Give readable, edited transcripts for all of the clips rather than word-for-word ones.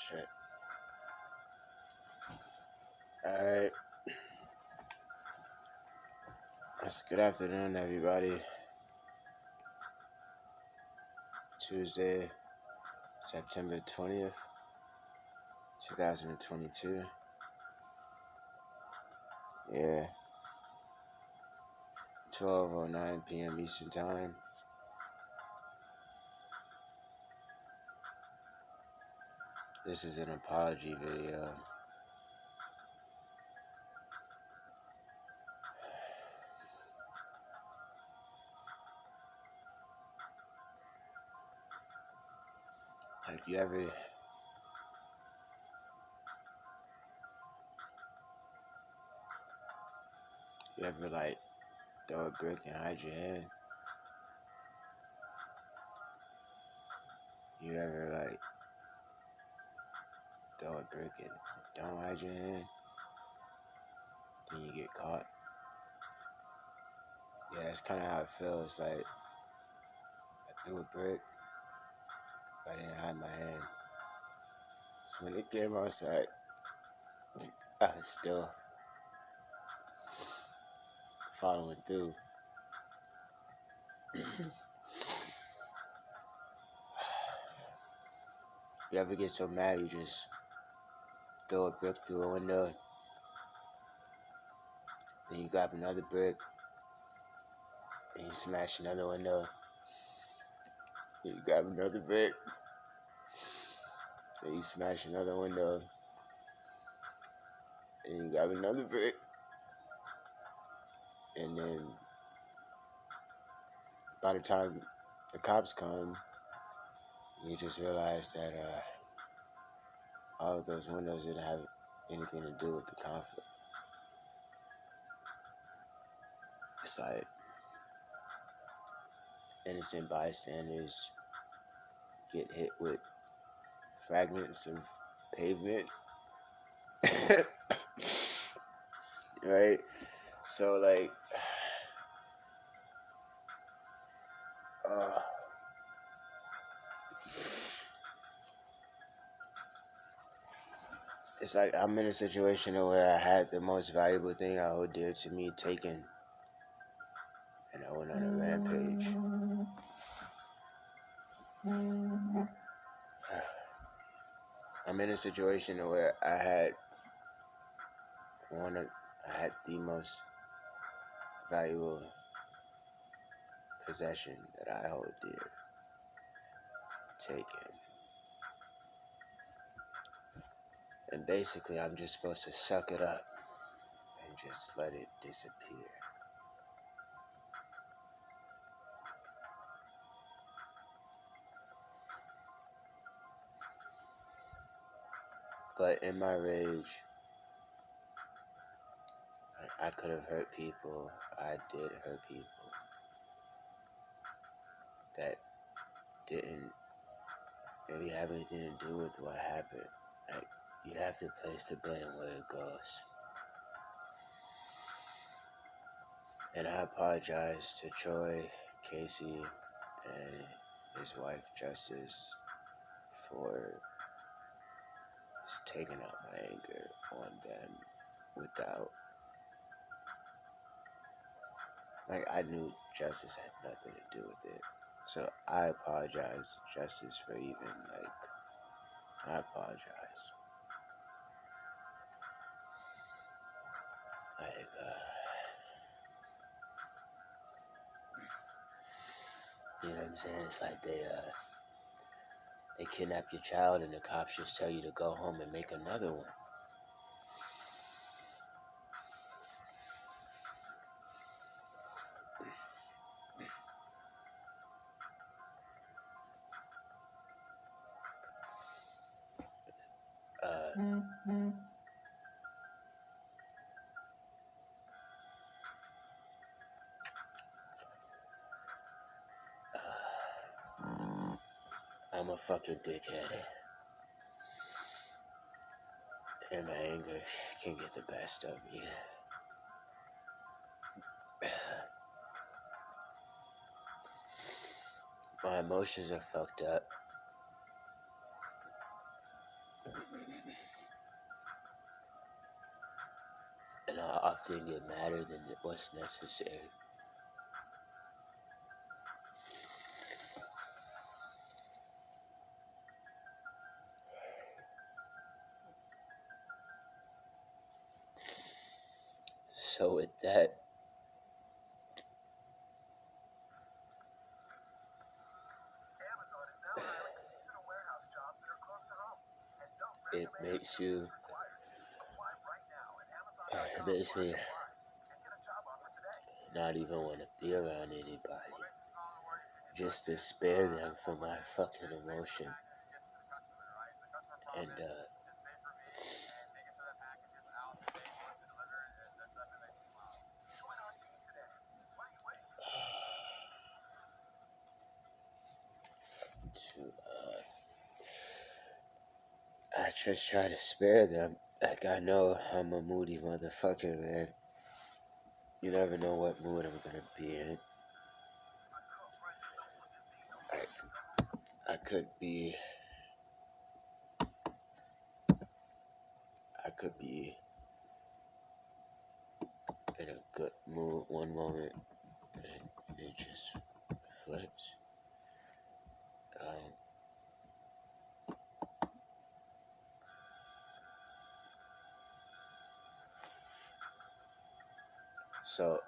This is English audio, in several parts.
shit. Alright. Good afternoon, everybody. Tuesday, September 20th, 2022. Yeah. 12:09 p.m. Eastern Time. This is an apology video. Like, you ever like throw a brick and hide your hand? You ever like throw a brick and don't hide your hand? Then you get caught? Yeah, that's kind of how it feels. Like, I threw a brick, but I didn't hide my hand. So when it came outside, I was still following through. You ever get so mad you just throw a brick through a window, then you grab another brick, and you smash another window, then you grab another brick, and you smash another window, and you grab another brick, and then by the time the cops come, you just realize that all of those windows didn't have anything to do with the conflict. It's like innocent bystanders get hit with fragments of pavement. Right? So, like, it's like I'm in a situation where I had the most valuable thing I hold dear to me taken, and I went on a rampage. I'm in a situation where I had the most valuable possession that I hold dear taken. And basically, I'm just supposed to suck it up and just let it disappear. But in my rage, I could have hurt people. I did hurt people that didn't really have anything to do with what happened. Like, you have to place the blame where it goes. And I apologize to Troy, Casey, and his wife Justice for just taking out my anger on them without, like, I knew Justice had nothing to do with it. So I apologize, Justice, for even, like, I apologize. Like, you know what I'm saying? It's like they kidnap your child and the cops just tell you to go home and make another one. I'm a fucking dickhead. And my anger can get the best of me. My emotions are fucked up. often get madder than what's necessary. So with that, it makes you, it makes me not even want to be around anybody, just to spare them from my fucking emotion. And to I just try to spare them. Like, I know I'm a moody motherfucker, man. You never know what mood I'm gonna be in. I could be, I could be in a good mood one moment, and it just flips. Um, so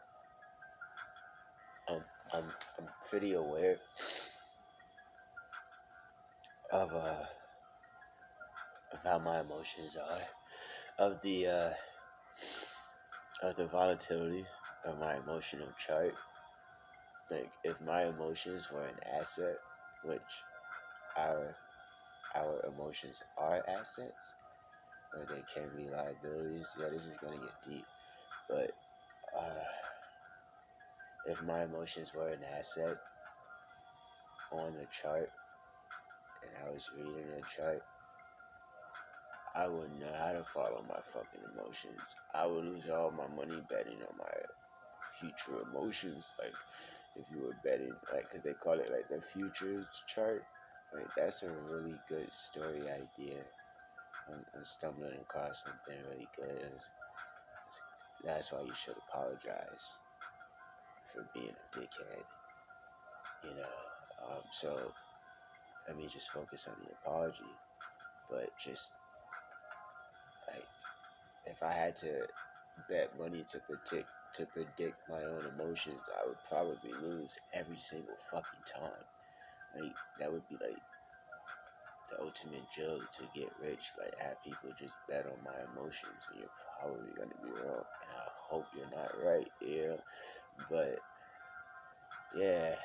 I'm, I'm, I'm pretty aware of of how my emotions are, of the volatility of my emotional chart. Like, if my emotions were an asset, which our our emotions are assets, or they can be liabilities. Yeah, this is gonna get deep, but uh, if my emotions were an asset on the chart, and I was reading the chart, I wouldn't know how to follow my fucking emotions. I would lose all my money betting on my future emotions. Like, if you were betting, like, because they call it like the futures chart. Like, that's a really good story idea. I'm stumbling across something really good. That's why you should apologize for being a dickhead. You know. So let me just focus on the apology. But just like, if I had to bet money to predict my own emotions, I would probably lose every single fucking time. Like, that would be like the ultimate joke to get rich. Like, have people just bet on my emotions, and you're probably gonna be wrong. And I hope you're not right, yeah. But yeah,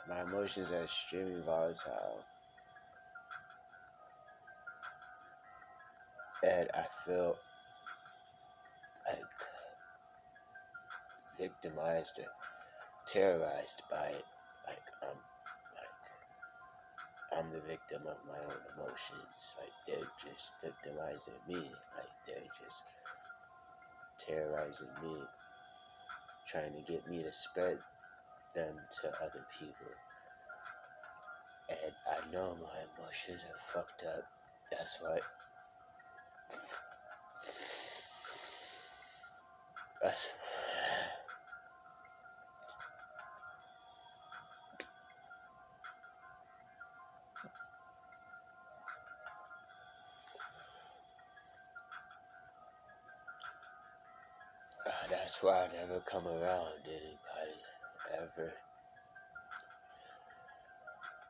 my emotions are extremely volatile, and I feel like victimized or terrorized by it. Like, I'm the victim of my own emotions. Like, they're just victimizing me. Like, they're just terrorizing me, trying to get me to spread them to other people. And I know my emotions are fucked up. That's what. That's. That's why I never come around anybody ever.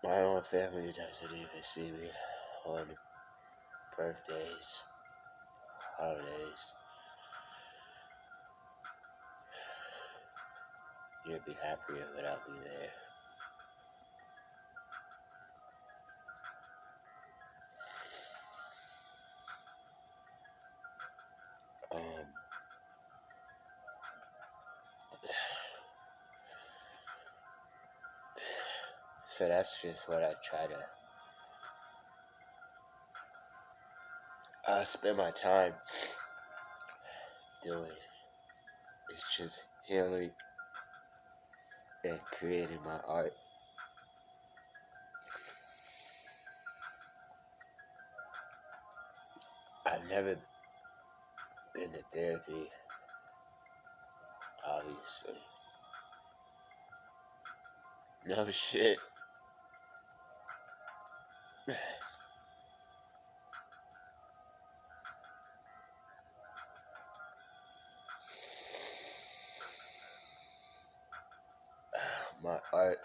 My own family doesn't even see me on birthdays, holidays. You'd be happier without me there. Um, so that's just what I try to spend my time doing. It's just healing and creating my art. I've never been to therapy, honestly. No shit. My art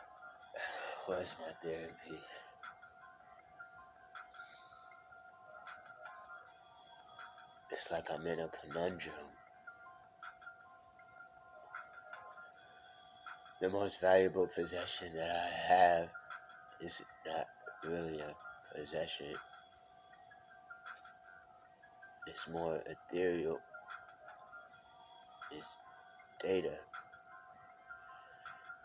was my therapy. It's like I'm in a conundrum. The most valuable possession that I have is not really a possession. It's more ethereal. It's data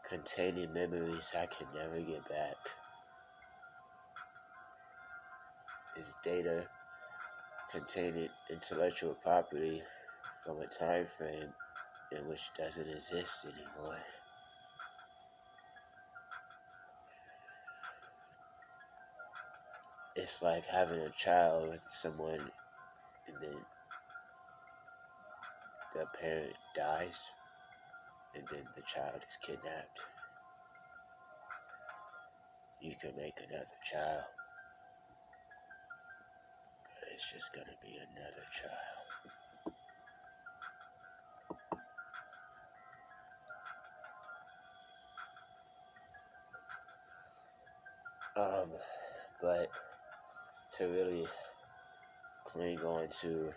containing memories I can never get back. It's data containing intellectual property from a time frame in which doesn't exist anymore. It's like having a child with someone and then the parent dies and then the child is kidnapped. You can make another child, but it's just gonna be another child. But to really cling on to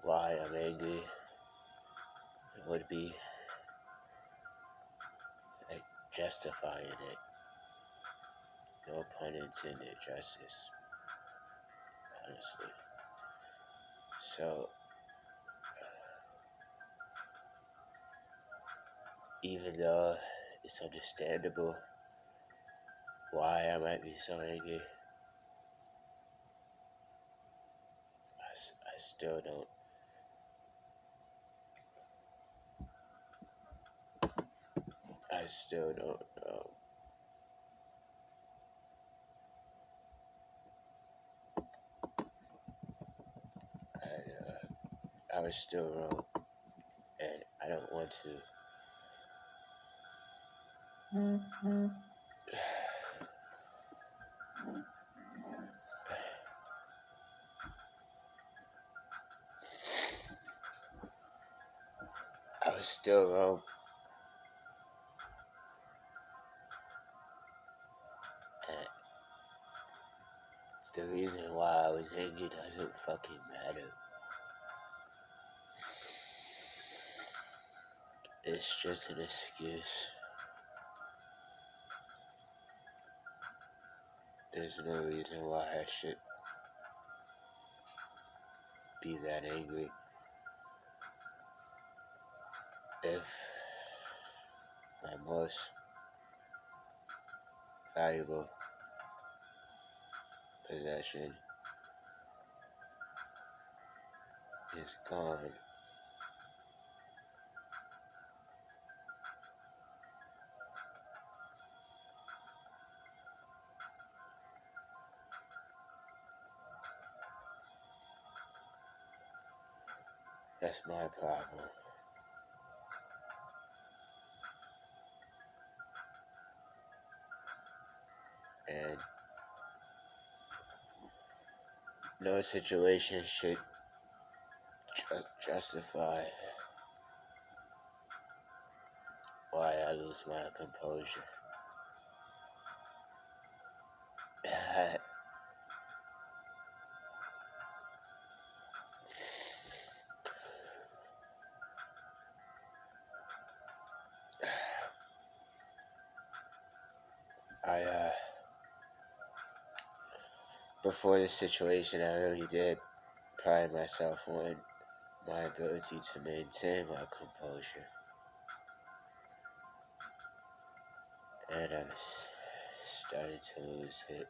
why I'm angry would be like justifying it. No pun intended, justice, honestly. So, even though it's understandable why I might be so angry, I still don't. I still don't. I was still wrong, and I don't want to. I was still wrong, and the reason why I was angry doesn't fucking matter. It's just an excuse. There's no reason why I should be that angry. If my most valuable possession is gone, that's my problem. And no situation should justify why I lose my composure. Before this situation, I really did pride myself on my ability to maintain my composure. And I'm starting to lose it.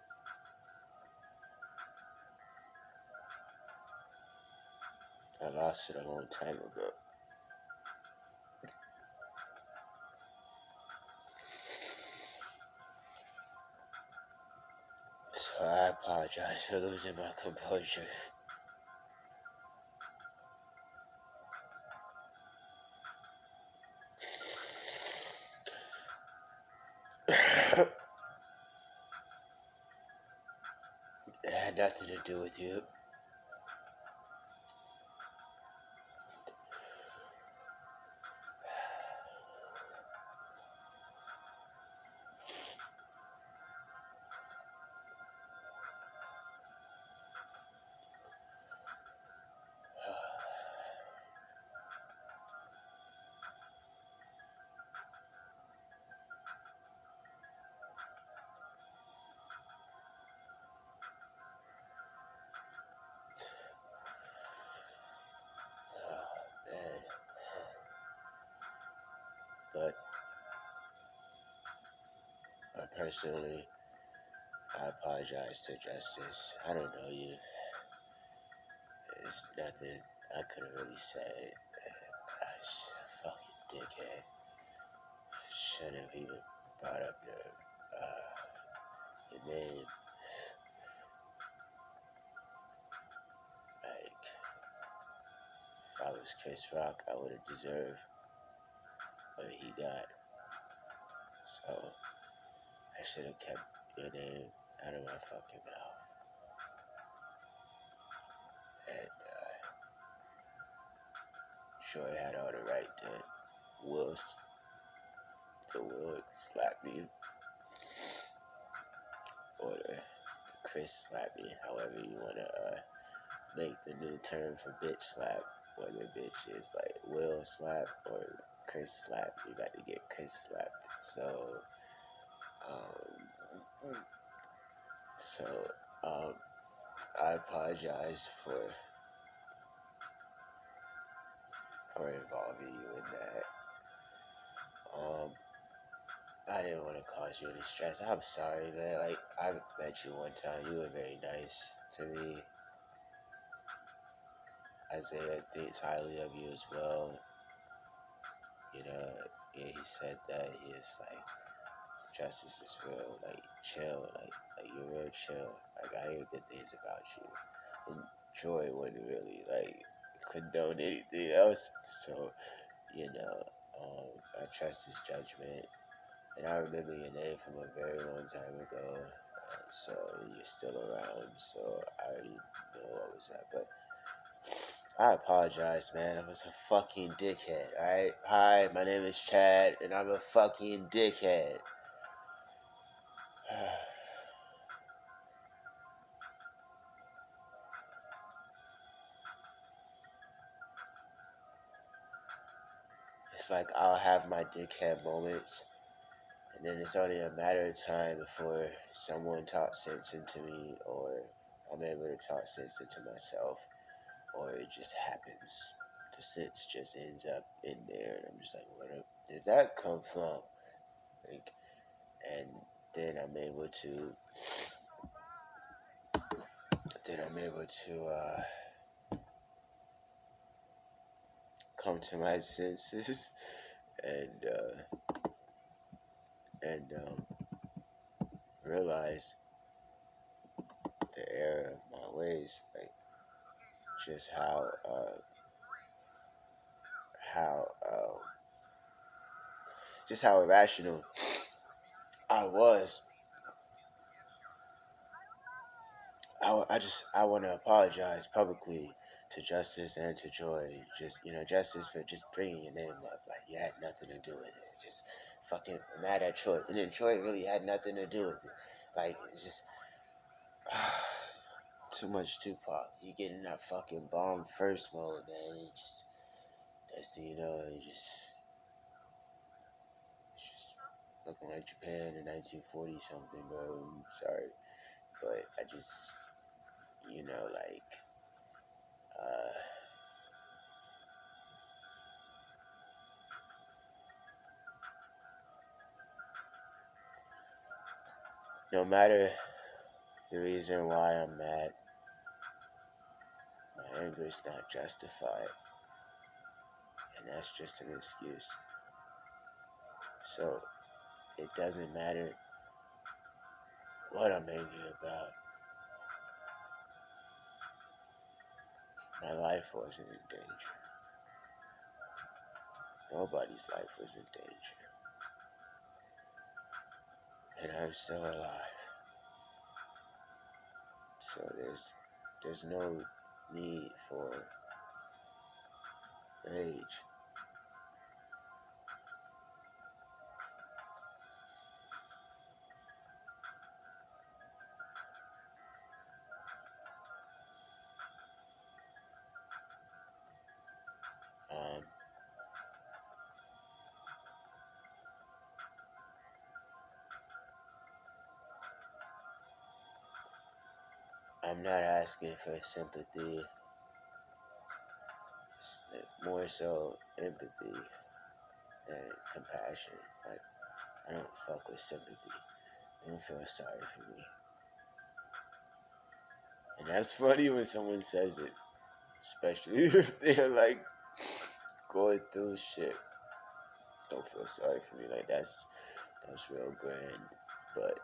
I lost it a long time ago. So I apologize for losing my composure. had nothing to do with you. Man. But personally, I apologize to Justice. I don't know you. It's nothing I could have really said. Fucking dickhead. Shouldn't have even brought up your name. Like, if I was Chris Rock, I would have deserved what he got. So, I should have kept your name out of my fucking mouth. And, sure had all the right to will slap me, or the Chris slap me, however you want to make the new term for bitch slap. Whether bitch is like Will slap or Chris slap, you got to get Chris slapped. So, I apologize for involving you in that. I didn't want to cause you any stress. I'm sorry, man. Like, I met you one time. You were very nice to me. Isaiah thinks highly of you as well. You know, yeah, he said that. He was like, Justice is real, like, chill, like you're real chill. Like, I hear good things about you. And Joy wouldn't really, like, condone anything else. So, you know, I trust his judgment. And I remember your name from a very long time ago. So you're still around. So I already know what was up. But I apologize, man. I was a fucking dickhead, alright? Hi, my name is Chad, and I'm a fucking dickhead. It's like I'll have my dickhead moments, and then it's only a matter of time before someone talks sense into me, or I'm able to talk sense into myself, or it just happens. The sense just ends up in there, and I'm just like, where did that come from? Like, and then I'm able to come to my senses and realize the error of my ways, like just how just how irrational I was. I want to apologize publicly to Justice and to Joy. Just, Justice for just bringing your name up. Like, you had nothing to do with it. Just fucking mad at Troy. And then Troy really had nothing to do with it. Like, it's just too much Tupac. You get in that fucking bomb first mode, man. You just, next thing you know, it's just looking like Japan in 1940 something, bro. I'm sorry. But I just, like, no matter the reason why I'm mad, my anger is not justified, and that's just an excuse. So it doesn't matter what I'm angry about. My life wasn't in danger. Nobody's life was in danger. And I'm still alive. So there's no need for rage. Um, I'm not asking for sympathy, more so empathy and compassion. Like, I don't fuck with sympathy. Don't feel sorry for me. And that's funny when someone says it, especially if they're like going through shit. Don't feel sorry for me. Like that's real grand. But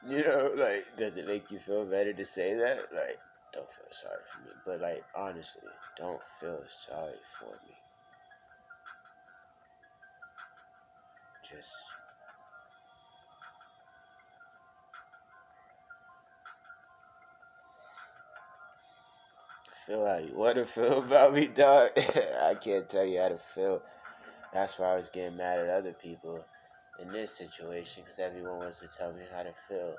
like, does it make you feel better to say that? Like, don't feel sorry for me. But like, honestly, don't feel sorry for me. Just feel how you want to feel about me, dog. I can't tell you how to feel. That's why I was getting mad at other people in this situation, because everyone wants to tell me how to feel.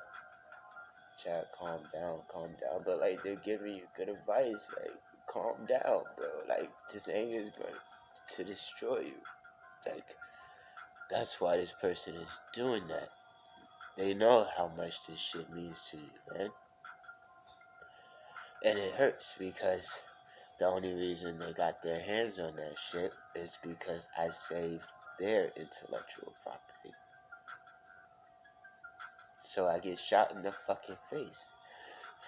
Chat, calm down, calm down. But like, they're giving you good advice. Like, calm down, bro. Like, this anger is going to destroy you. Like, that's why this person is doing that. They know how much this shit means to you, man. And it hurts because the only reason they got their hands on that shit is because I saved their intellectual property. So I get shot in the fucking face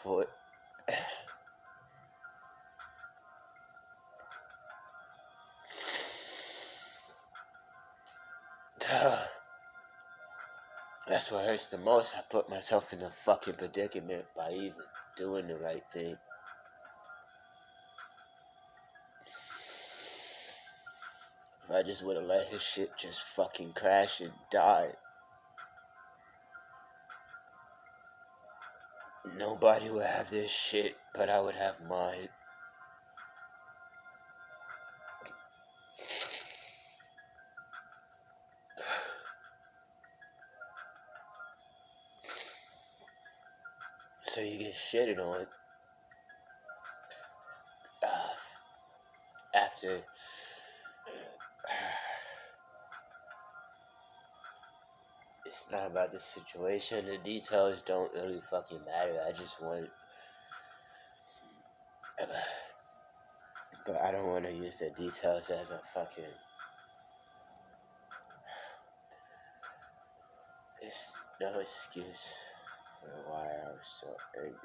for it. That's what hurts the most. I put myself in a fucking predicament by even doing the right thing. If I just would have let his shit just fucking crash and die, nobody would have this shit, but I would have mine. So you get shitted on after it's not about the situation. The details don't really fucking matter. I just want, but I don't want to use the details as a fucking. There's no excuse for why I was so angry.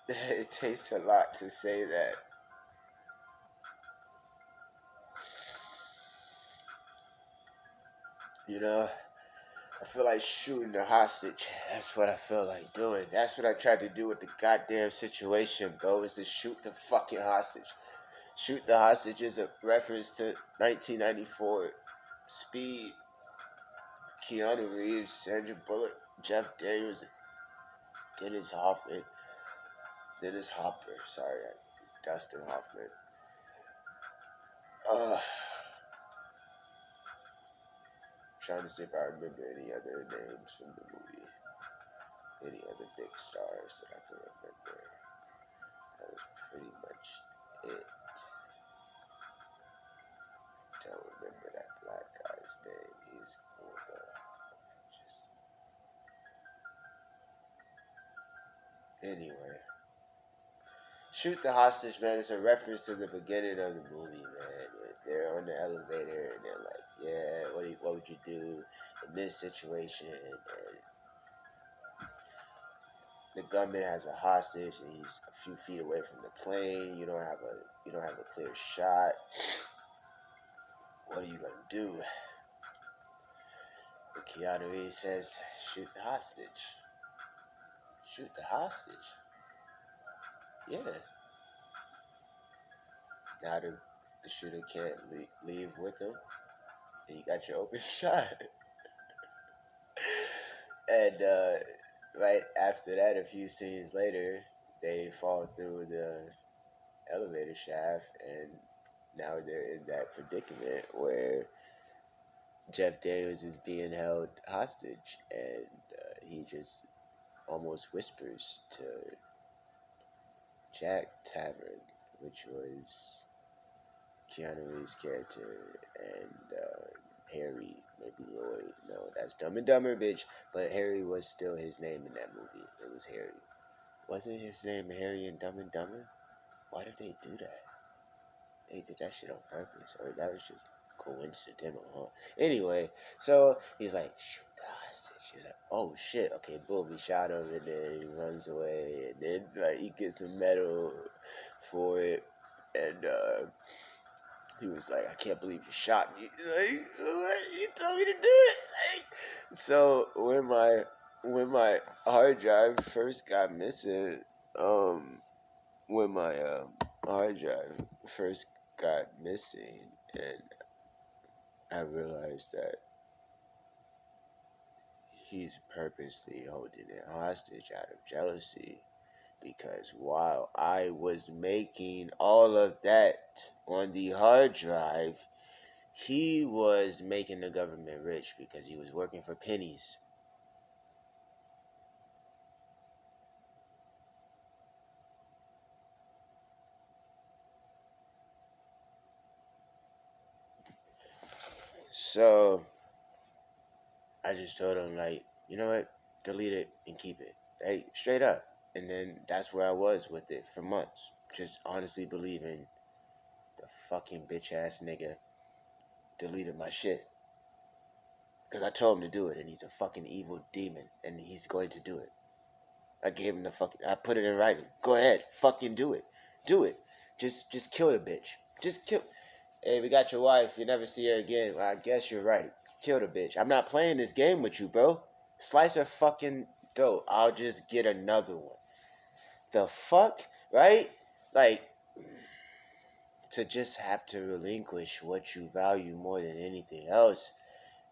It takes a lot to say that. I feel like shooting the hostage. That's what I feel like doing. That's what I tried to do with the goddamn situation, bro, is to shoot the fucking hostage. Shoot the hostage is a reference to 1994 Speed, Keanu Reeves, Sandra Bullock, Jeff Daniels, Dennis Hoffman. Dennis Hopper, sorry, it's Dustin Hoffman. Trying to see if I remember any other names from the movie. Any other big stars that I can remember. That was pretty much it. Don't remember that black guy's name. He's cool though. Anyway. Shoot the hostage, man. It's a reference to the beginning of the movie, man. They're on the elevator and they're like, yeah, what would you do in this situation? And the gunman has a hostage and he's a few feet away from the plane. You don't have a clear shot. What are you gonna do? But Keanu Reeves says, shoot the hostage. Shoot the hostage? Yeah. Now the shooter can't leave with him. And you got your open shot. And right after that, a few scenes later, they fall through the elevator shaft, and now they're in that predicament where Jeff Daniels is being held hostage, and he just almost whispers to Jack Tavern, which was Keanu Reeves' character, and Harry, maybe Lloyd. No, that's Dumb and Dumber, bitch. But Harry was still his name in that movie. It was Harry. Wasn't his name Harry in Dumb and Dumber? Why did they do that? They did that shit on purpose, or that was just coincidental, huh? Anyway, so he's like, shoot the hostage. He's like, oh shit, okay, boom, he shot him, and then he runs away, and then like he gets a medal for it, and he was like, I can't believe you shot me. Like, what? You told me to do it. Like, so when my hard drive first got missing, when my hard drive first got missing, and I realized that he's purposely holding it hostage out of jealousy, because while I was making all of that on the hard drive, he was making the government rich because he was working for pennies. So I just told him, like, you know what? Delete it and keep it. Hey, straight up. And then that's where I was with it for months. Just honestly believing the fucking bitch ass nigga deleted my shit. Because I told him to do it, and he's a fucking evil demon, and he's going to do it. I gave him the fucking. I put it in writing. Go ahead, fucking do it. Do it. Just kill the bitch. Just kill. Hey, we got your wife. You never see her again. Well, I guess you're right. Kill the bitch. I'm not playing this game with you, bro. Slice her fucking throat. I'll just get another one. The fuck? Right? Like, to just have to relinquish what you value more than anything else.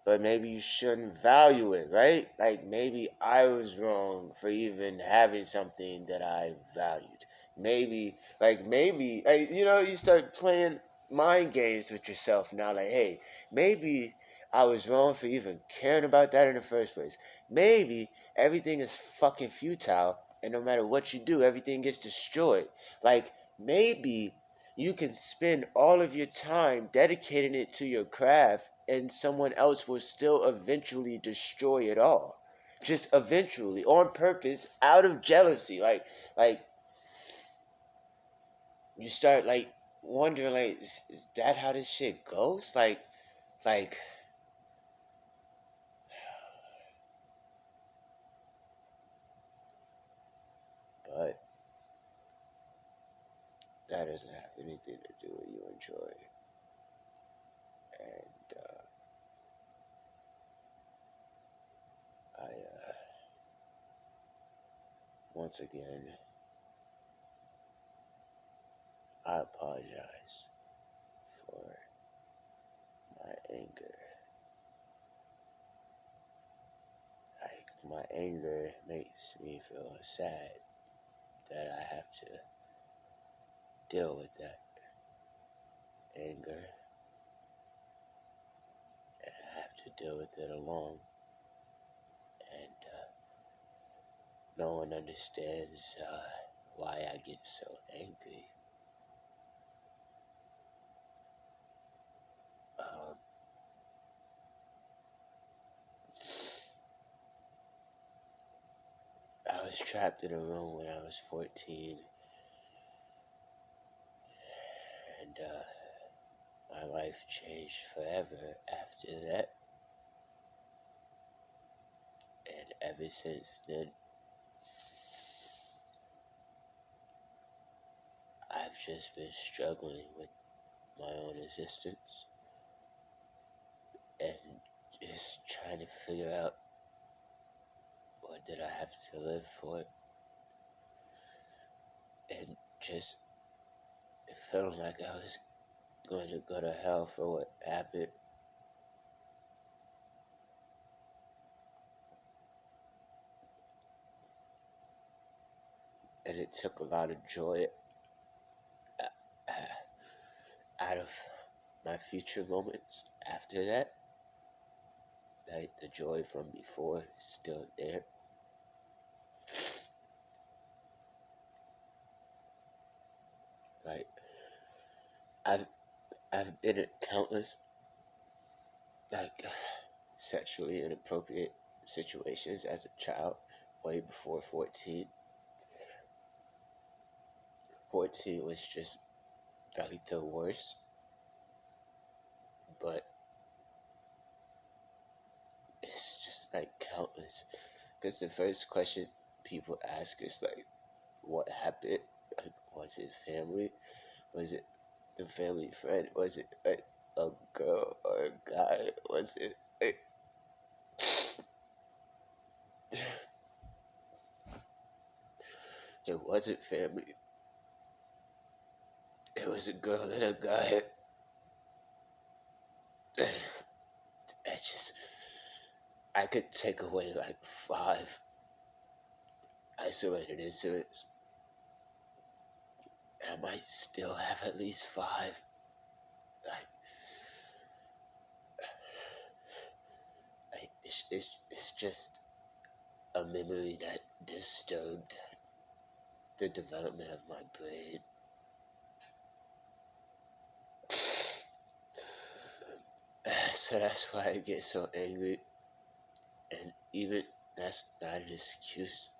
But maybe you shouldn't value it, right? Like, maybe I was wrong for even having something that I valued. Maybe, like, you start playing mind games with yourself now. Like, hey, maybe I was wrong for even caring about that in the first place. Maybe everything is fucking futile, and no matter what you do, everything gets destroyed. Like, maybe you can spend all of your time dedicating it to your craft, and someone else will still eventually destroy it all. Just eventually, on purpose, out of jealousy. Like you start like wondering, like, is that how this shit goes? Like, but that doesn't have anything to do with you enjoy. And I once again, I apologize for my anger. Like, my anger makes me feel sad that I have to deal with that anger, and I have to deal with it alone. And no one understands why I get so angry. Um, I was trapped in a room when I was 14, and my life changed forever after that. And ever since then, I've just been struggling with my own existence and just trying to figure out what did I have to live for, and just feeling like I was going to go to hell for what happened. and it took a lot of joy out of my future moments after that. Like the joy from before is still there. Like I've I've been in countless like sexually inappropriate situations as a child, way before 14. 14 was just like the worst, but it's just like countless. Because the first question people ask is like, what happened? Like, was it family? Was it the family friend? Was it like a girl or a guy? Was it like, it wasn't family. It was a girl and a guy. I could take away like 5 isolated incidents, and I might still have at least 5. Like, it's just a memory that disturbed the development of my brain. So that's why I get so angry, and even that's not an excuse,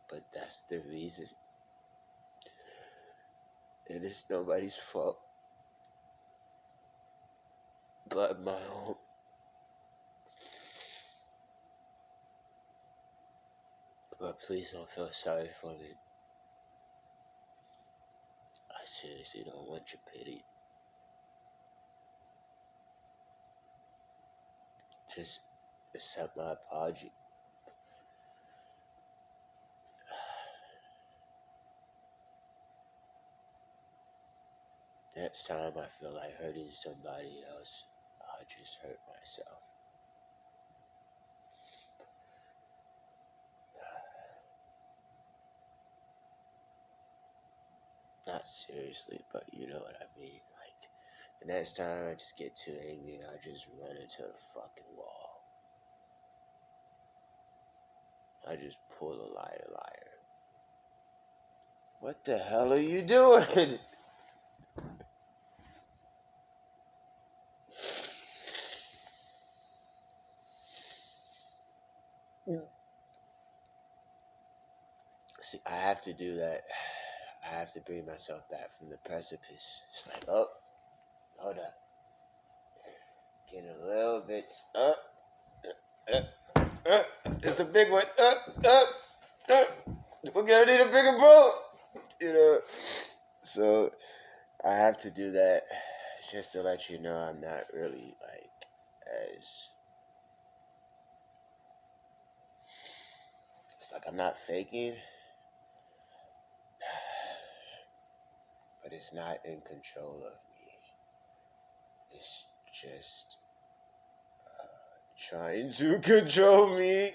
but that's the reason. And it's nobody's fault but my own. But please don't feel sorry for me. I seriously don't want your pity. Just accept my apology. Next time I feel like hurting somebody else, I'll just hurt myself. Not seriously, but you know what I mean. Like, the next time I just get too angry, I just run into the fucking wall. I just pull a liar. What the hell are you doing? See, I have to do that. I have to bring myself back from the precipice. It's like, oh, hold up. Getting a little bit up. It's a big one. We're gonna need a bigger boat. You know. So I have to do that just to let you know I'm not really like as. It's like I'm not faking, but it's not in control of me. It's just trying to control me.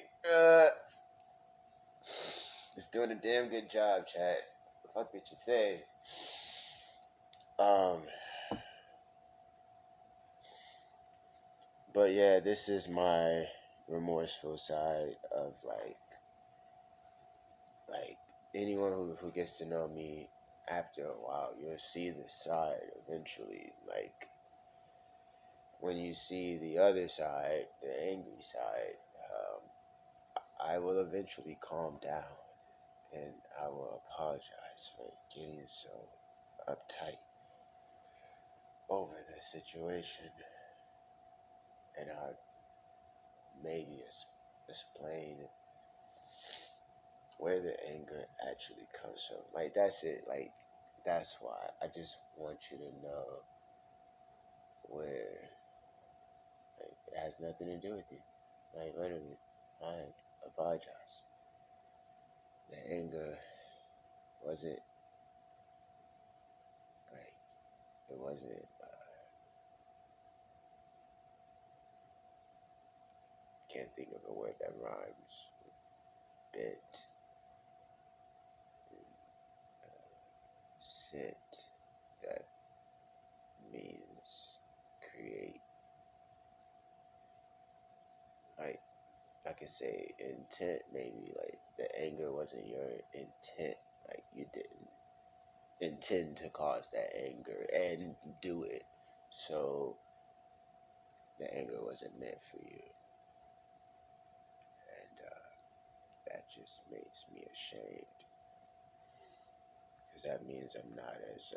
It's doing a damn good job, chat. Fuck what you say. Um, but yeah, this is my remorseful side of like anyone who gets to know me after a while, you'll see this side eventually. Like when you see the other side, the angry side, I will eventually calm down and I will apologize for getting so uptight over the situation, and I'll maybe explain where the anger actually comes from. Like that's it. Like that's why I just want you to know where like, it has nothing to do with you. Like literally, I apologize. The anger wasn't like it wasn't. Can't think of a word that rhymes. Bit. opposite that means create. Like I could say intent, maybe like the anger wasn't your intent. Like you didn't intend to cause that anger and do it. So the anger wasn't meant for you. And that just makes me ashamed. Because that means I'm not as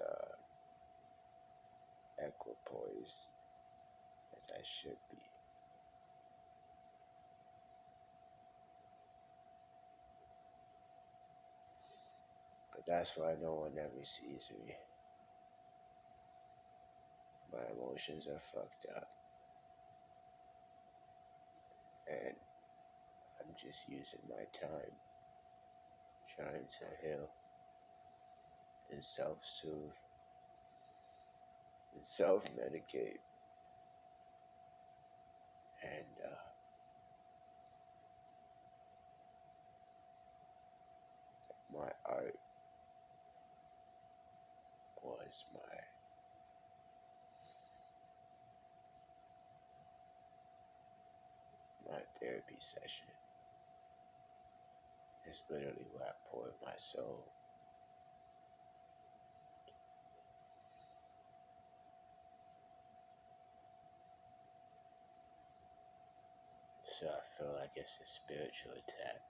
equipoised as I should be. But that's why no one ever sees me. My emotions are fucked up. And I'm just using my time trying to heal and self-soothe and self-medicate. And my art was my therapy session. It's literally where I poured my soul. So I feel like it's a spiritual attack.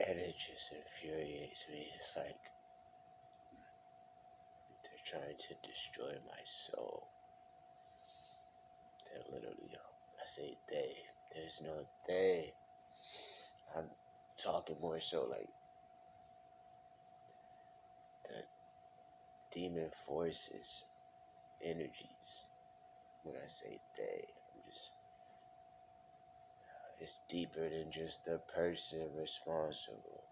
And it just infuriates me. It's like they're trying to destroy my soul. They're literally, I say they. There's no they. I'm talking more so like the demon forces, energies. When I say they, I'm just, it's deeper than just the person responsible.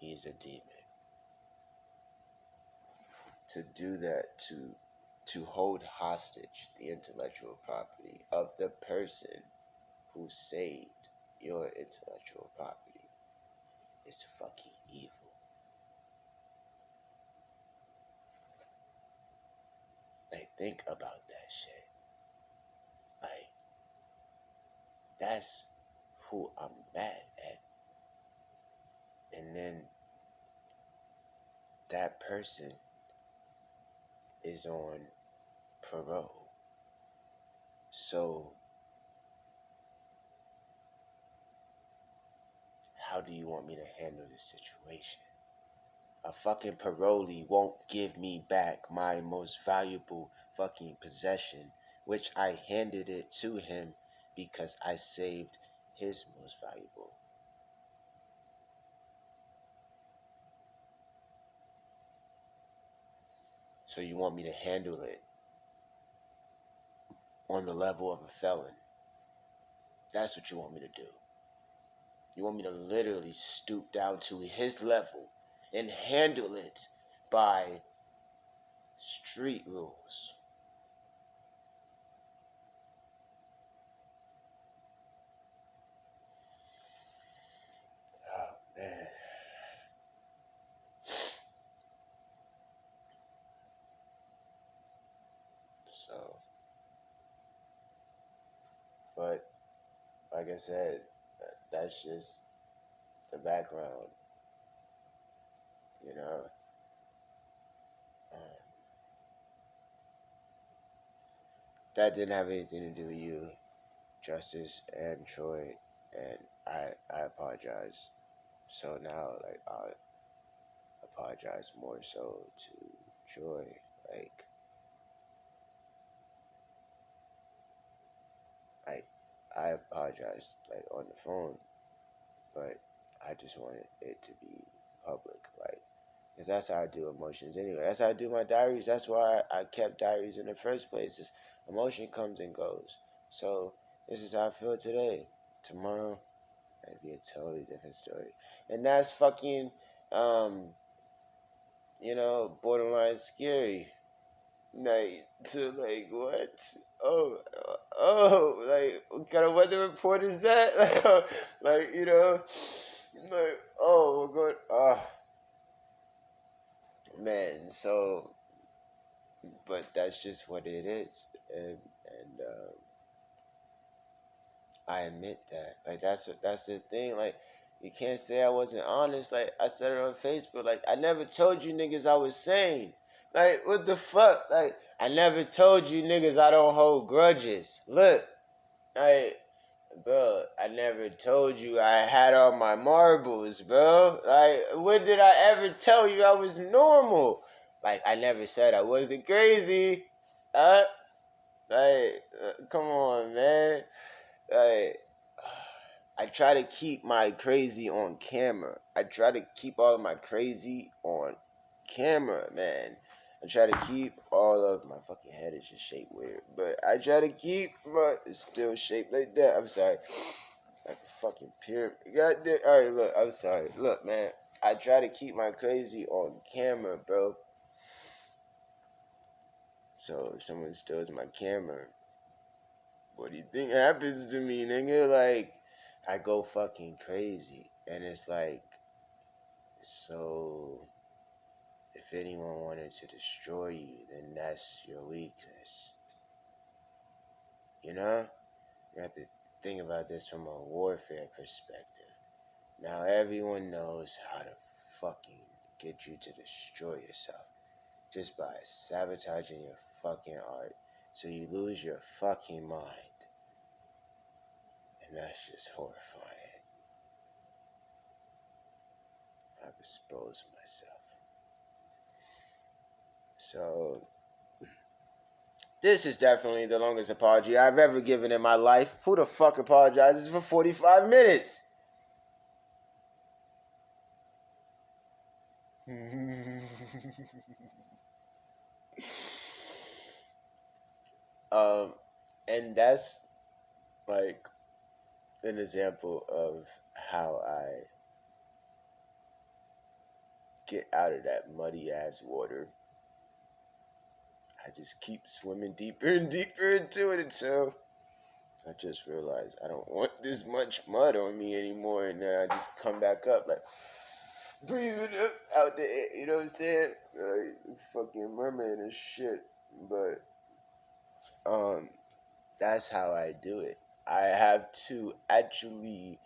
He's a demon. To do that, to hold hostage the intellectual property of the person who saved your intellectual property is fucking evil. Like, think about that shit. Like, that's who I'm mad at. And then that person is on parole. So, how do you want me to handle this situation? A fucking parolee won't give me back my most valuable fucking possession, which I handed it to him because I saved his most valuable. So you want me to handle it on the level of a felon? That's what you want me to do. You want me to literally stoop down to his level and handle it by street rules. Oh, man. So, but like I said, that's just the background, you know. Um, that didn't have anything to do with you, Justice and Troy, and I apologize. So now, like, I'll apologize more so to Troy. Like, I I apologize like on the phone, but I just wanted it to be public, like, because that's how I do emotions anyway. That's how I do my diaries. That's why I kept diaries in the first place. Is emotion comes and goes. So this is how I feel today. Tomorrow might be a totally different story, and that's fucking borderline scary. Like to like what? Oh, oh, like, what kind of weather report is that? Like, you know, like, oh, we're going, man, so, but that's just what it is. And I admit that. Like, that's the thing. Like, you can't say I wasn't honest. Like, I said it on Facebook. Like, I never told you niggas I was sane. Like, what the fuck? Like, I never told you niggas I don't hold grudges. Look, like, bro, I never told you I had all my marbles, bro. Like, when did I ever tell you I was normal? Like, I never said I wasn't crazy. Uh, come on, man. Like, I try to keep my crazy on camera. I try to keep all of my crazy on camera, man. I try to keep all of my fucking head is just shaped weird, but I try to keep my it's still shaped like that. I'm sorry, like a fucking pyramid. God damn. All right, look. I'm sorry. Look, man. I try to keep my crazy on camera, bro. So if someone steals my camera, what do you think happens to me, nigga? Like, I go fucking crazy. And it's like, so if anyone wanted to destroy you, then that's your weakness. You know? You have to think about this from a warfare perspective. Now everyone knows how to fucking get you to destroy yourself just by sabotaging your fucking art so you lose your fucking mind. And that's just horrifying. I've exposed myself. So, this is definitely the longest apology I've ever given in my life. Who the fuck apologizes for 45 minutes? And that's like an example of how I get out of that muddy ass water. I just keep swimming deeper and deeper into it until I just realized I don't want this much mud on me anymore, and then I just come back up like breathing up out the air. You know what I'm saying? Fucking mermaid and shit. But that's how I do it. I have to actually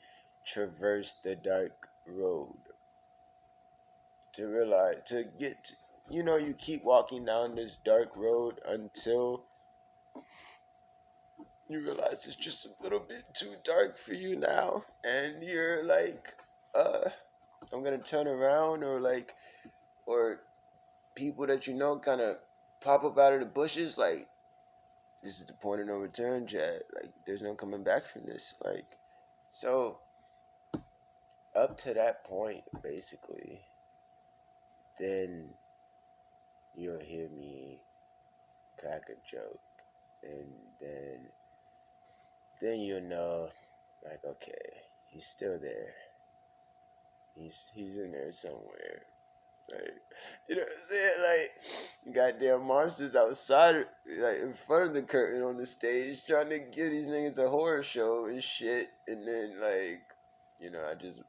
traverse the dark road to realize to get. You keep walking down this dark road until you realize it's just a little bit too dark for you now, and you're like, I'm gonna turn around, or people that you know kind of pop up out of the bushes, like, this is the point of no return, Chad. Like, there's no coming back from this. Like, so up to that point, basically, then you'll hear me crack a joke, and then you'll know, like, okay, he's still there. He's in there somewhere. Like, you know what I'm saying? Like, goddamn monsters outside, like, in front of the curtain on the stage, trying to give these niggas a horror show and shit. And then, like, I just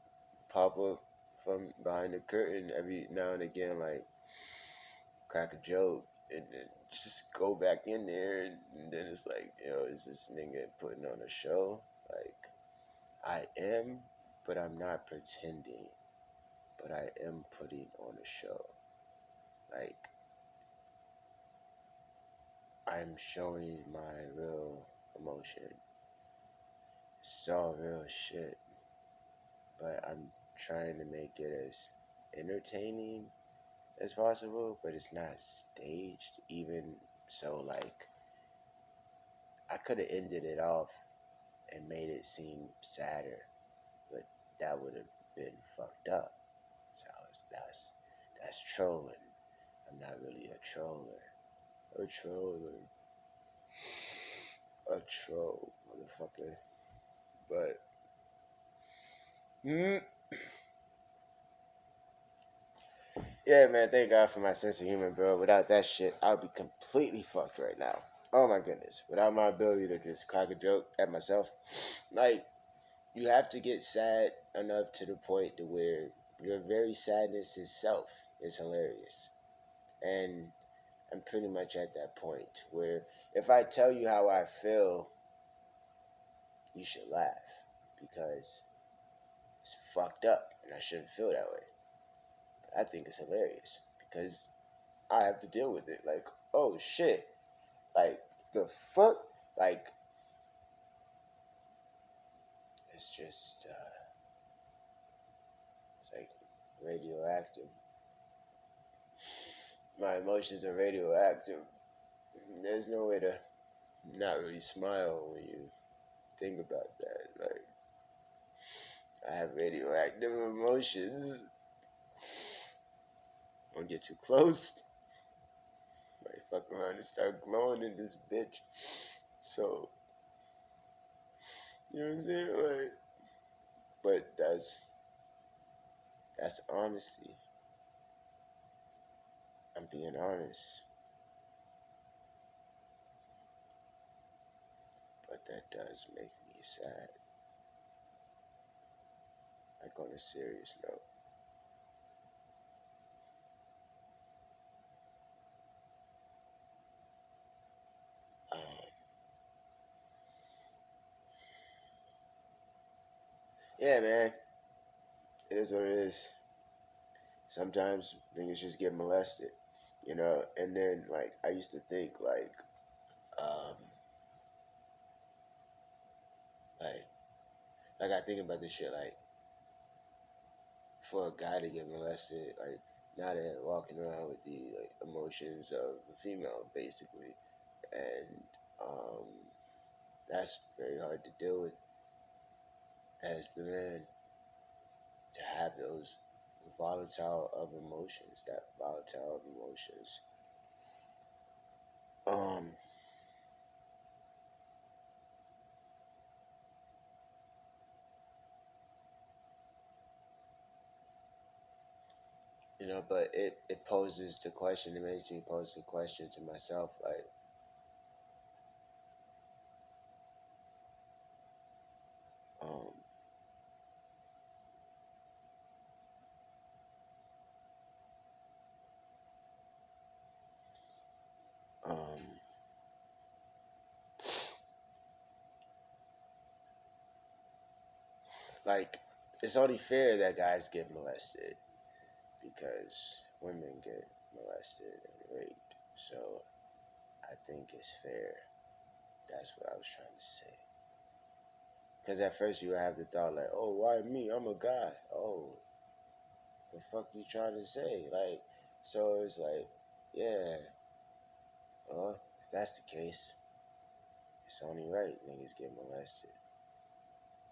pop up from behind the curtain every now and again, like, crack a joke, and then just go back in there. And then it's like, is this nigga putting on a show? Like, I am, but I'm not pretending. But I am putting on a show. Like, I'm showing my real emotion. This is all real shit. But I'm trying to make it as entertaining as possible, but it's not staged. Even so, like, I could have ended it off and made it seem sadder, but that would have been fucked up. So that's trolling. I'm not really a troller. A troller. A troll, motherfucker. But, yeah, man, thank God for my sense of humor, bro. Without that shit, I'd be completely fucked right now. Oh my goodness. Without my ability to just crack a joke at myself, like, you have to get sad enough to the point to where your very sadness itself is hilarious. And I'm pretty much at that point where if I tell you how I feel, you should laugh because it's fucked up and I shouldn't feel that way. But I think it's hilarious because I have to deal with it. Like, oh shit. Like, the fuck? Like, it's just, it's like radioactive. My emotions are radioactive. There's no way to not really smile when you think about that. Like, I have radioactive emotions. Don't get too close. Might fuck around and start glowing in this bitch. So, you know what I'm saying? Like, but that's honesty. I'm being honest. But that does make me sad. Like on a serious note. Um, yeah, man. It is what it is. Sometimes niggas just get molested, you know. And then like I used to think um, like like I think about this shit like for a guy to get molested, like now they're walking around with the like emotions of a female, basically, and um, that's very hard to deal with as the man to have those volatile of emotions, that volatile of emotions. Um, you know, but it poses the question. It makes me pose the question to myself, like, um, um, like, it's only fair that guys get molested because women get molested and raped. So I think it's fair. That's what I was trying to say. Because at first you would have the thought like, oh, why me? I'm a guy. Oh, the fuck you trying to say? Like, so it's like, yeah, well, if that's the case, it's only right niggas get molested.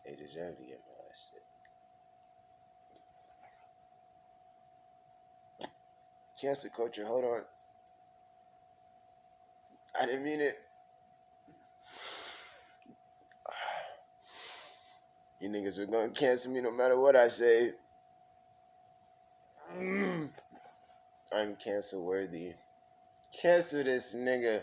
They deserve to get molested. Cancel culture, hold on. I didn't mean it. You niggas are gonna cancel me no matter what I say. I'm cancel worthy. Cancel this nigga.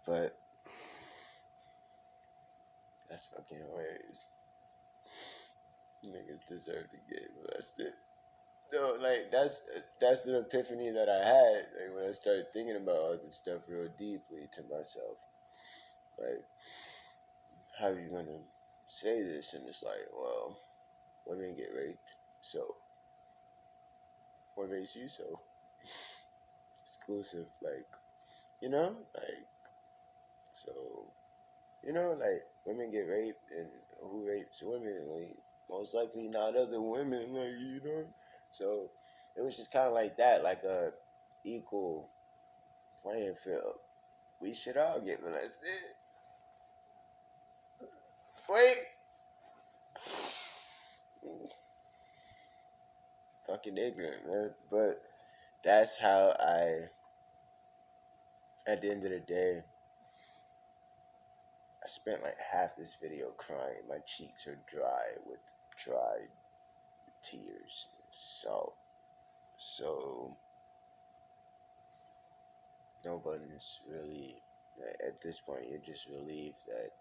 But that's fucking hilarious. Niggas deserve to get molested. No, like that's an epiphany that I had like when I started thinking about all this stuff real deeply to myself. Like, how are you gonna say this? And it's like, well, women get raped, so what makes you so exclusive? Like, you know, like so, you know, like women get raped, and who rapes women? Like, most likely not other women, like you know. So it was just kind of like that, like a equal playing field. We should all get molested. Wait. Fucking ignorant, man. But that's how at the end of the day, I spent like half this video crying. My cheeks are dry with dried tears and salt. So no one's really, at this point, you're just relieved that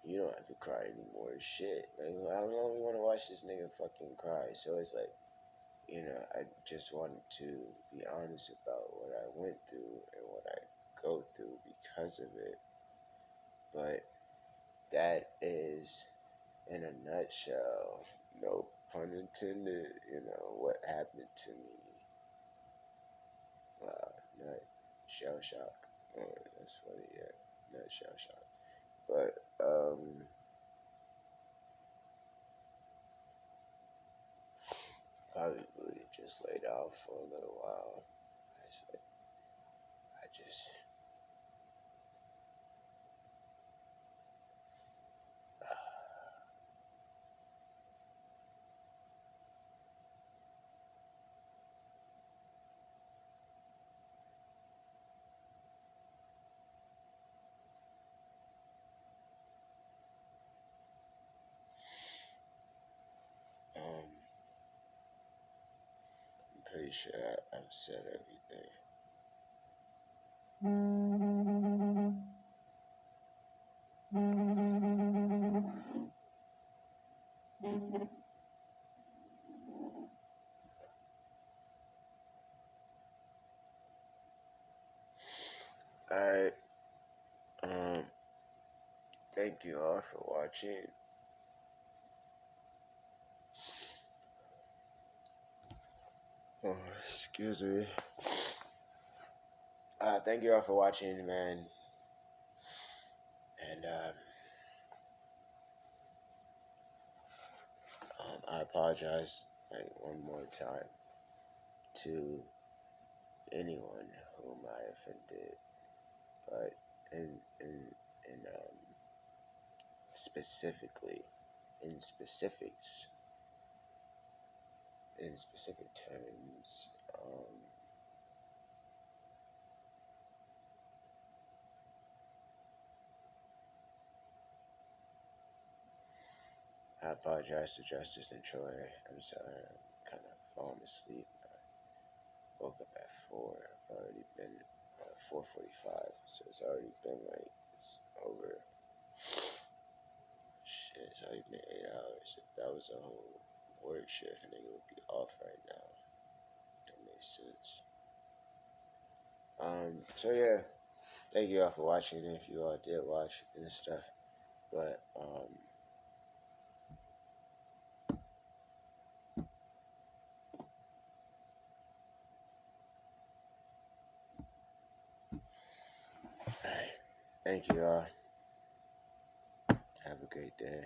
you don't have to cry anymore. Shit. Like, how long you want to watch this nigga fucking cry? So it's like, I just wanted to be honest about what I went through and what I go through because of it. But that is, in a nutshell, no pun intended, what happened to me. Wow, nut shell shock. Oh, that's funny, yeah. Nut shell shock. But, probably just laid out for a little while. I just I'm pretty sure I've said everything. Alright, thank you all for watching. Oh, excuse me. Thank you all for watching, man. And I apologize one more time to anyone whom I offended, but specifically, in specifics, in specific terms, I apologize to Justice and Troy. I'm sorry, I'm kind of falling asleep. I woke up at 4. I've already been 4:45, so it's already been it's over. Shit, it's already been 8 hours. If that was a whole work shift, nigga would be off right now. That makes sense. So yeah, thank you all for watching. If you all did watch and stuff, but alright, thank you all. Have a great day.